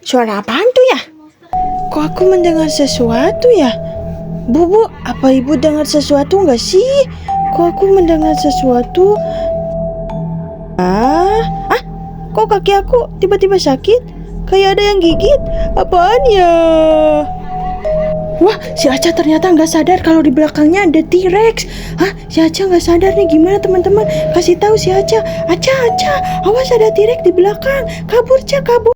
Suara apaan tuh ya? Kok aku mendengar sesuatu ya? Bu, apa ibu dengar sesuatu nggak sih? Kok aku mendengar sesuatu? Ah, kok kaki aku tiba-tiba sakit? Kayak ada yang gigit. Apaan ya? Wah, si Aca ternyata nggak sadar kalau di belakangnya ada T-Rex. Hah, si Aca nggak sadar nih, gimana teman-teman? Kasih tahu si Aca. Aca, awas ada T-Rex di belakang. Kabur, Ca, kabur.